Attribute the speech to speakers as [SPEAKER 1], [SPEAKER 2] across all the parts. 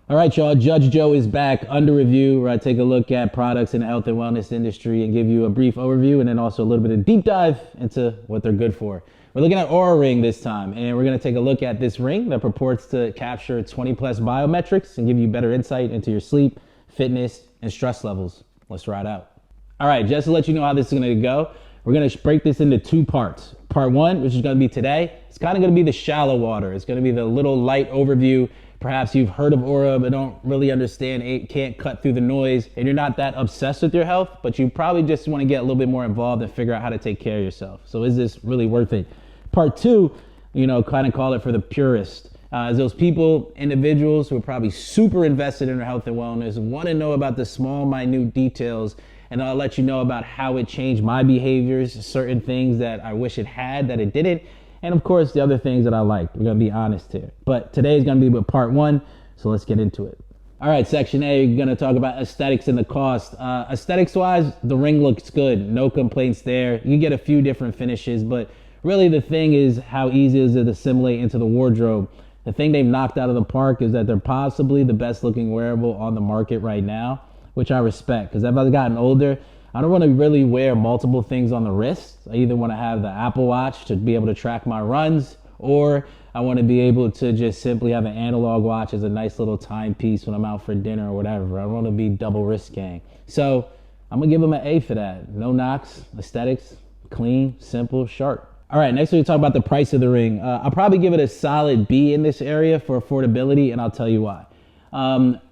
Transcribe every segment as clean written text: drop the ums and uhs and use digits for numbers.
[SPEAKER 1] All right, y'all. Judge Joe is back under review, where I take a look at products in the health and wellness industry and give you a brief overview and then also a little bit of deep dive into what they're good for. We're looking at Oura Ring this time, and we're going to take a look at this ring that purports to capture 20 plus biometrics and give you better insight into your sleep, fitness, and stress levels. Let's ride out. All right, just to let you know how this is going to go, we're going to break this into two parts. Part one, which is going to be today, it's kind of going to be the shallow water. It's going to be the little light overview. Perhaps you've heard of Oura, but don't really understand, it can't cut through the noise, and you're not that obsessed with your health, but you probably just want to get a little bit more involved and figure out how to take care of yourself. So is this really worth it? Part two, kind of call it for the purist. As those people, individuals who are probably super invested in their health and wellness, want to know about the small, minute details, and I'll let you know about how it changed my behaviors, certain things that I wish it had that it didn't, and of course the other things that I liked. We're going to be honest here. But today is going to be with part one, so let's get into it. All right, section A, we're going to talk about aesthetics and the cost. Aesthetics-wise, the ring looks good. No complaints there. You can get a few different finishes, but really the thing is how easy is it to assimilate into the wardrobe. The thing they've knocked out of the park is that they're possibly the best looking wearable on the market right now, which I respect, because as I've gotten older, I don't want to really wear multiple things on the wrist. I either want to have the Apple Watch to be able to track my runs, or I want to be able to just simply have an analog watch as a nice little timepiece when I'm out for dinner or whatever. I don't want to be double wrist gang. So I'm going to give them an A for that. No knocks, aesthetics, clean, simple, sharp. All right, next we're going to talk about the price of the ring. I'll probably give it a solid B in this area for affordability, and I'll tell you why.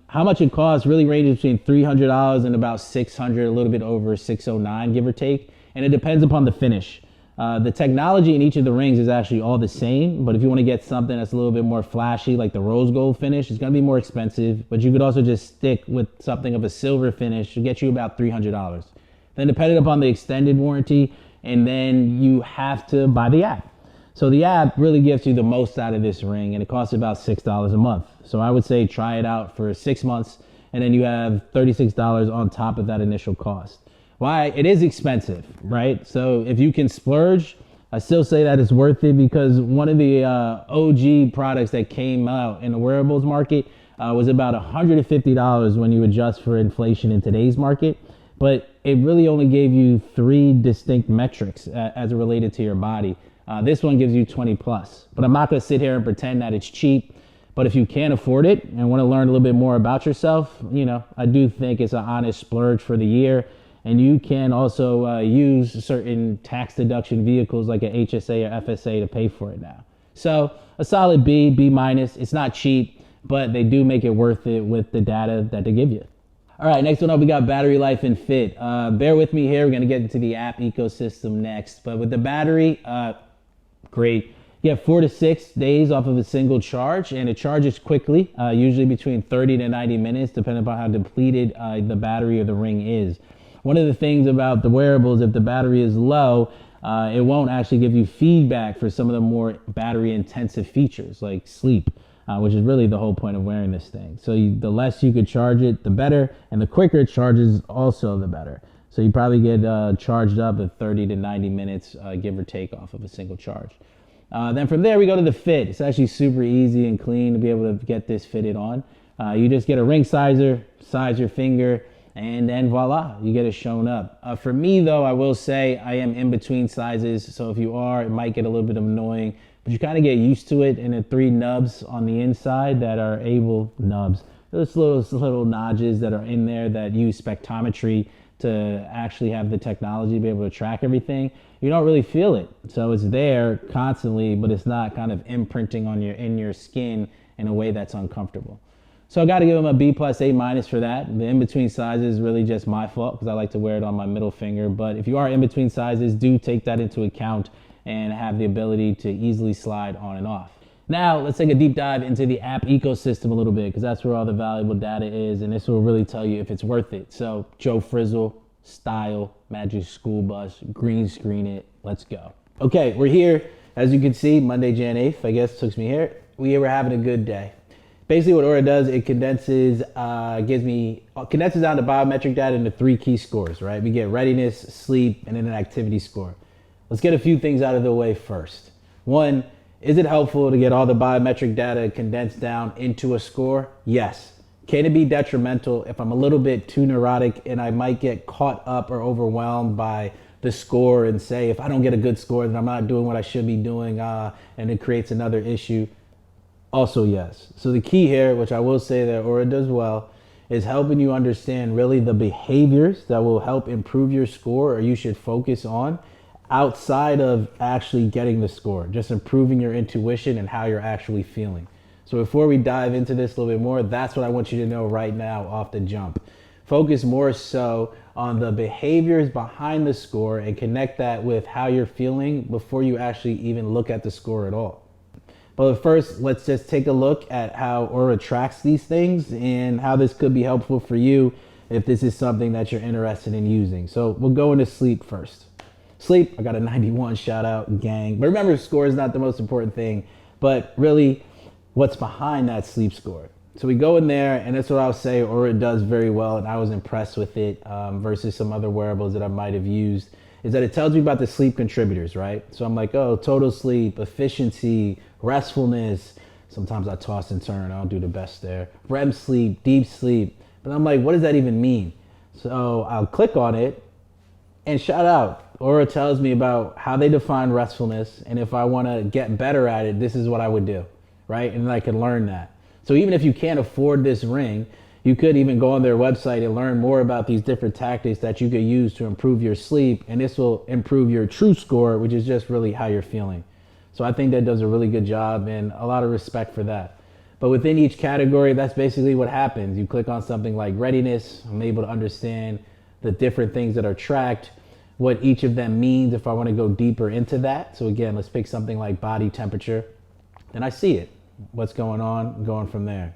[SPEAKER 1] How much it costs really ranges between $300 and about $600, a little bit over $609, give or take, and it depends upon the finish. The technology in each of the rings is actually all the same, but if you want to get something that's a little bit more flashy, like the rose gold finish, it's going to be more expensive, but you could also just stick with something of a silver finish to get you about $300. Then depending upon the extended warranty, and then you have to buy the app. So the app really gives you the most out of this ring, and it costs about $6 a month. So I would say try it out for 6 months, and then you have $36 on top of that initial cost. Why? It is expensive, right? So if you can splurge, I still say that it's worth it, because one of the OG products that came out in the wearables market was about $150 when you adjust for inflation in today's market. But it really only gave you 3 distinct metrics as it related to your body. This one gives you 20 plus, but I'm not going to sit here and pretend that it's cheap. But if you can't afford it and want to learn a little bit more about yourself, I do think it's an honest splurge for the year. And you can also use certain tax deduction vehicles like an HSA or FSA to pay for it now. So a solid B, B minus. It's not cheap, but they do make it worth it with the data that they give you. All right, next one up, we got battery life and fit. Bear with me here. We're going to get into the app ecosystem next. But with the battery, great. You have 4 to 6 days off of a single charge, and it charges quickly, usually between 30 to 90 minutes, depending upon how depleted the battery or the ring is. One of the things about the wearables, if the battery is low, it won't actually give you feedback for some of the more battery intensive features like sleep. Which is really the whole point of wearing this thing. So the less you could charge it, the better, and the quicker it charges, also the better. So you probably get charged up at 30 to 90 minutes, give or take, off of a single charge. Then from there, we go to the fit. It's actually super easy and clean to be able to get this fitted on. You just get a ring sizer, size your finger, and then voila, you get it shown up. For me, though, I will say I am in between sizes. So if you are, it might get a little bit annoying. But you kind of get used to it, and the 3 nubs on the inside that are those little notches that are in there that use spectrometry to actually have the technology to be able to track everything. You don't really feel it. So it's there constantly, but it's not kind of imprinting on in your skin in a way that's uncomfortable. So I got to give them a B plus, A minus for that. The in-between sizes is really just my fault because I like to wear it on my middle finger. But if you are in between sizes, do take that into account and have the ability to easily slide on and off. Now, let's take a deep dive into the app ecosystem a little bit, because that's where all the valuable data is, and this will really tell you if it's worth it. So, Joe Frizzle, style, Magic School Bus, green screen it, let's go. Okay, we're here. As you can see, Monday, Jan 8th, I guess, took me here. We were having a good day. Basically what Oura does, it condenses down the biometric data into 3 key scores, right? We get readiness, sleep, and then an activity score. Let's get a few things out of the way first. One, is it helpful to get all the biometric data condensed down into a score? Yes. Can it be detrimental if I'm a little bit too neurotic and I might get caught up or overwhelmed by the score and say, if I don't get a good score, then I'm not doing what I should be doing, and it creates another issue? Also, yes. So the key here, which I will say that Oura does well, is helping you understand really the behaviors that will help improve your score or you should focus on outside of actually getting the score, just improving your intuition and how you're actually feeling. So before we dive into this a little bit more, that's what I want you to know right now off the jump. Focus more so on the behaviors behind the score and connect that with how you're feeling before you actually even look at the score at all. But first, let's just take a look at how Oura tracks these things and how this could be helpful for you if this is something that you're interested in using. So we'll go into sleep first. Sleep, I got a 91, shout out, gang. But remember, score is not the most important thing, but really what's behind that sleep score. So we go in there, and that's what I'll say Oura does very well, and I was impressed with it versus some other wearables that I might have used, is that it tells me about the sleep contributors, right? So I'm like, oh, total sleep, efficiency, restfulness. Sometimes I toss and turn, I don't do the best there. REM sleep, deep sleep. But I'm like, what does that even mean? So I'll click on it, and shout out, Oura tells me about how they define restfulness, and if I want to get better at it, this is what I would do, right? And I can learn that. So even if you can't afford this ring, you could even go on their website and learn more about these different tactics that you could use to improve your sleep, and this will improve your true score, which is just really how you're feeling. So I think that does a really good job, and a lot of respect for that. But within each category, that's basically what happens. You click on something like readiness, I'm able to understand the different things that are tracked, what each of them means if I want to go deeper into that. So again, let's pick something like body temperature, and I see it, what's going on, going from there.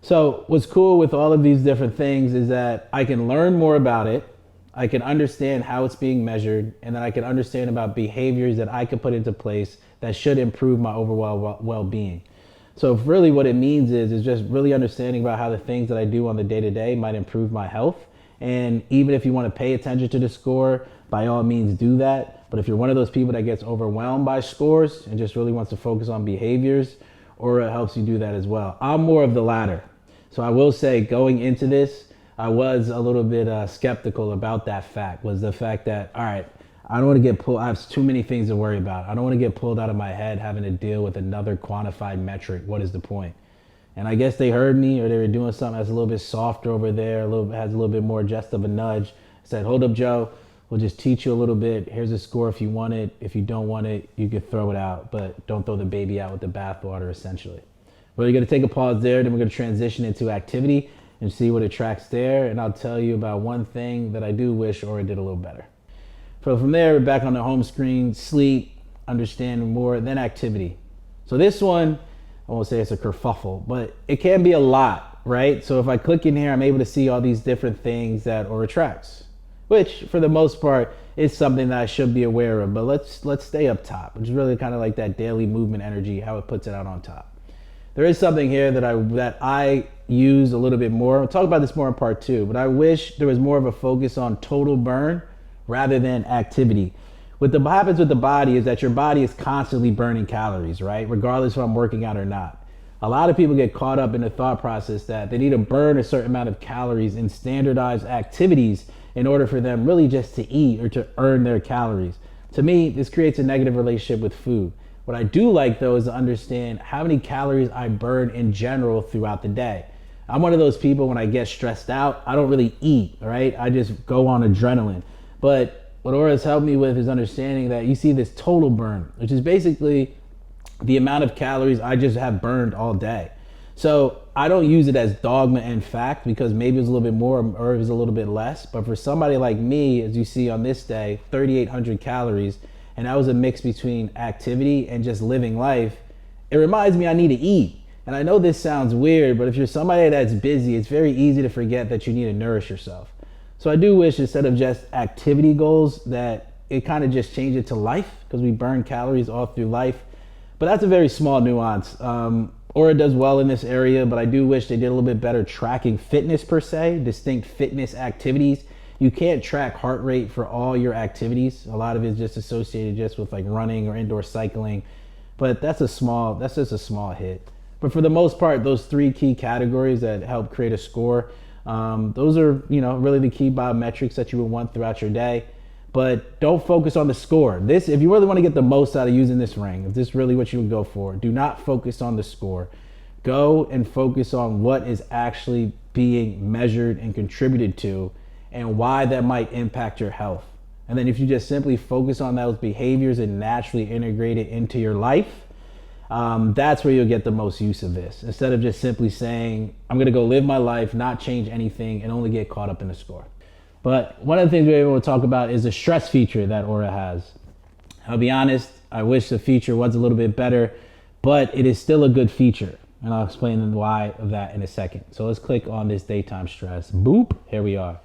[SPEAKER 1] So what's cool with all of these different things is that I can learn more about it, I can understand how it's being measured, and then I can understand about behaviors that I can put into place that should improve my overall well-being. So really what it means is just really understanding about how the things that I do on the day-to-day might improve my health. And even if you want to pay attention to the score, by all means do that. But if you're one of those people that gets overwhelmed by scores and just really wants to focus on behaviors, Oura helps you do that as well. I'm more of the latter. So I will say going into this, I was a little bit skeptical about that fact, was the fact that, all right, I don't want to get pulled, I have too many things to worry about. I don't want to get pulled out of my head having to deal with another quantified metric. What is the point? And I guess they heard me, or they were doing something that's a little bit softer over there, has a little bit more just of a nudge. I said, hold up, Joe, we'll just teach you a little bit. Here's a score if you want it. If you don't want it, you could throw it out, but don't throw the baby out with the bathwater, essentially. Well, you're gonna take a pause there, then we're gonna transition into activity and see what it tracks there. And I'll tell you about one thing that I do wish Oura did a little better. So from there, we're back on the home screen, sleep, understand more, then activity. So this one, I won't say it's a kerfuffle, but it can be a lot, right? So if I click in here, I'm able to see all these different things that Oura tracks, which for the most part is something that I should be aware of. But let's stay up top, which is really kind of like that daily movement energy, how it puts it out on top. There is something here that I use a little bit more. We'll talk about this more in part 2, but I wish there was more of a focus on total burn rather than activity. What happens with the body is that your body is constantly burning calories, right? Regardless if I'm working out or not. A lot of people get caught up in the thought process that they need to burn a certain amount of calories in standardized activities in order for them really just to eat or to earn their calories. To me, this creates a negative relationship with food. What I do like though is to understand how many calories I burn in general throughout the day. I'm one of those people, when I get stressed out, I don't really eat, right? I just go on adrenaline. But what Oura has helped me with is understanding that you see this total burn, which is basically the amount of calories I just have burned all day. So I don't use it as dogma and fact, because maybe it's a little bit more or it was a little bit less. But for somebody like me, as you see on this day, 3,800 calories, and that was a mix between activity and just living life. It reminds me I need to eat. And I know this sounds weird, but if you're somebody that's busy, it's very easy to forget that you need to nourish yourself. So I do wish, instead of just activity goals, that it kind of just changed it to life, because we burn calories all through life. But that's a very small nuance. Oura does well in this area, but I do wish they did a little bit better tracking fitness per se, distinct fitness activities. You can't track heart rate for all your activities. A lot of it is just associated just with like running or indoor cycling, but that's just a small hit. But for the most part, those three key categories that help create a score, those are, really the key biometrics that you would want throughout your day. But don't focus on the score. This, if you really want to get the most out of using this ring, if this is really what you would go for, do not focus on the score. Go and focus on what is actually being measured and contributed to and why that might impact your health. And then if you just simply focus on those behaviors and naturally integrate it into your life, that's where you'll get the most use of this. Instead of just simply saying, I'm gonna go live my life, not change anything, and only get caught up in the score. But one of the things we're able to talk about is the stress feature that Oura has. I'll be honest, I wish the feature was a little bit better, but it is still a good feature. And I'll explain why of that in a second. So let's click on this daytime stress. Boop, here we are.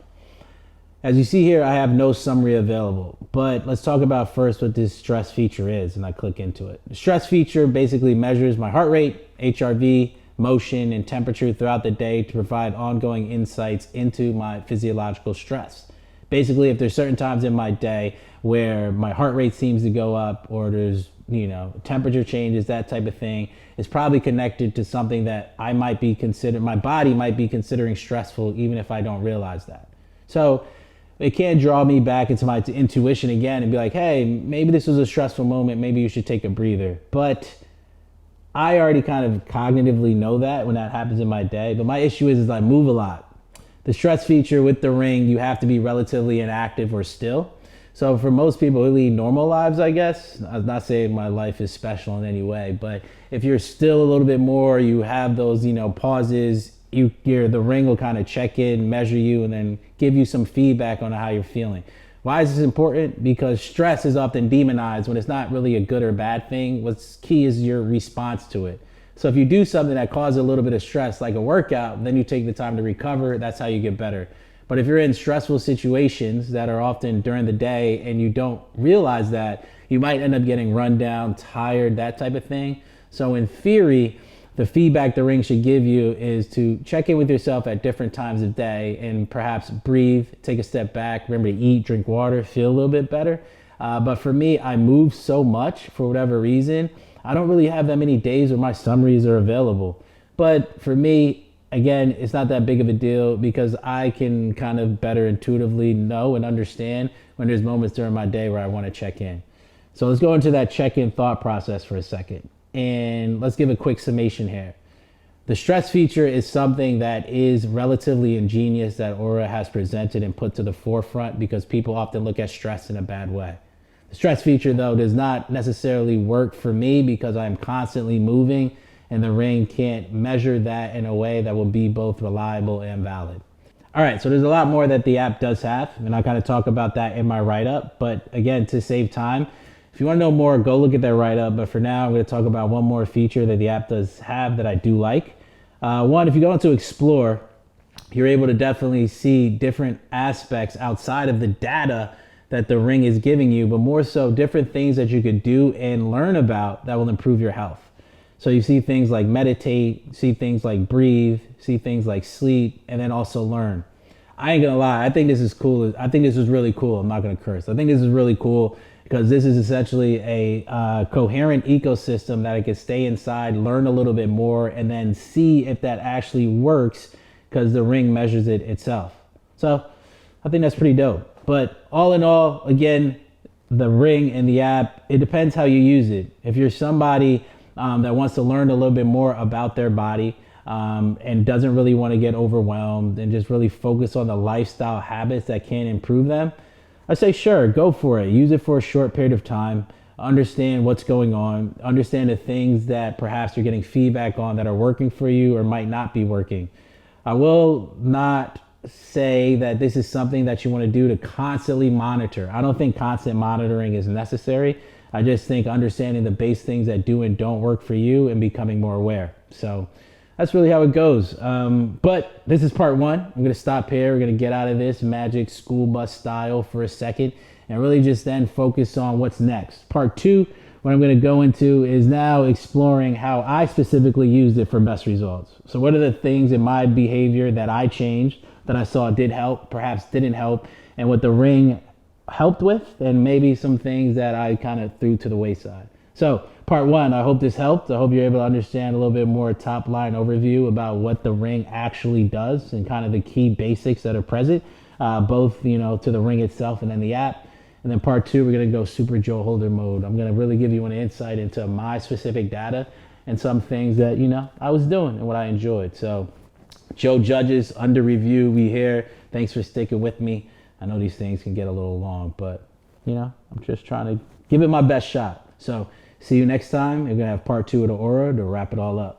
[SPEAKER 1] As you see here, I have no summary available, but let's talk about first what this stress feature is, and I click into it. The stress feature basically measures my heart rate, HRV, motion, and temperature throughout the day to provide ongoing insights into my physiological stress. Basically, if there's certain times in my day where my heart rate seems to go up or there's, temperature changes, that type of thing, is probably connected to something that my body might be considering stressful, even if I don't realize that. So it can draw me back into my intuition again and be like, hey, maybe this was a stressful moment. Maybe you should take a breather. But I already kind of cognitively know that when that happens in my day. But my issue is I move a lot. The stress feature with the ring, you have to be relatively inactive or still. So for most people who lead normal lives, I guess, I'm not saying my life is special in any way, but if you're still a little bit more, you have those, pauses, the ring will kind of check in, measure you, and then give you some feedback on how you're feeling. Why is this important? Because stress is often demonized when it's not really a good or bad thing. What's key is your response to it. So if you do something that causes a little bit of stress, like a workout, then you take the time to recover. That's how you get better. But if you're in stressful situations that are often during the day and you don't realize that, you might end up getting run down, tired, that type of thing. So in theory, the feedback the ring should give you is to check in with yourself at different times of day and perhaps breathe, take a step back, remember to eat, drink water, feel a little bit better. But for me, I move so much for whatever reason. I don't really have that many days where my summaries are available. But for me, again, it's not that big of a deal because I can kind of better intuitively know and understand when there's moments during my day where I want to check in. So let's go into that check-in thought process for a second. And let's give a quick summation here. The stress feature is something that is relatively ingenious that Oura has presented and put to the forefront because people often look at stress in a bad way. The stress feature, though, does not necessarily work for me because I'm constantly moving and the ring can't measure that in a way that will be both reliable and valid. All right, so there's a lot more that the app does have, and I kind of talk about that in my write-up. But again, to save time, if you want to know more, go look at that write-up. But for now, I'm going to talk about one more feature that the app does have that I do like. One, if you go into Explore, you're able to definitely see different aspects outside of the data that the ring is giving you, but more so different things that you could do and learn about that will improve your health. So you see things like meditate, see things like breathe, see things like sleep, and then also learn. I ain't gonna lie, I think this is cool. I think this is really cool. I'm not gonna curse. I think this is really cool because this is essentially a coherent ecosystem that I could stay inside, learn a little bit more, and then see if that actually works because the ring measures it itself. So I think that's pretty dope. But all in all, again, the ring and the app, it depends how you use it. If you're somebody that wants to learn a little bit more about their body and doesn't really want to get overwhelmed and just really focus on the lifestyle habits that can improve them, I say, sure, go for it. Use it for a short period of time. Understand what's going on. Understand the things that perhaps you're getting feedback on that are working for you or might not be working. I will not say that this is something that you want to do to constantly monitor. I don't think constant monitoring is necessary. I just think understanding the base things that do and don't work for you and becoming more aware. So that's really how it goes. But this is part one. I'm going to stop here. We're going to get out of this magic school bus style for a second and really just then focus on what's next. Part two, what I'm going to go into is now exploring how I specifically used it for best results. So what are the things in my behavior that I changed that I saw did help, perhaps didn't help, and what the ring helped with, and maybe some things that I kind of threw to the wayside. So part one. I hope this helped. I hope you're able to understand a little bit more top line overview about what the ring actually does and kind of the key basics that are present, both, to the ring itself and then the app. And then part two, we're going to go super Joe Holder mode. I'm going to really give you an insight into my specific data and some things that, I was doing and what I enjoyed. So Joe Judges, under review, we here. Thanks for sticking with me. I know these things can get a little long, but, I'm just trying to give it my best shot. So see you next time. We're going to have part two of the Aura to wrap it all up.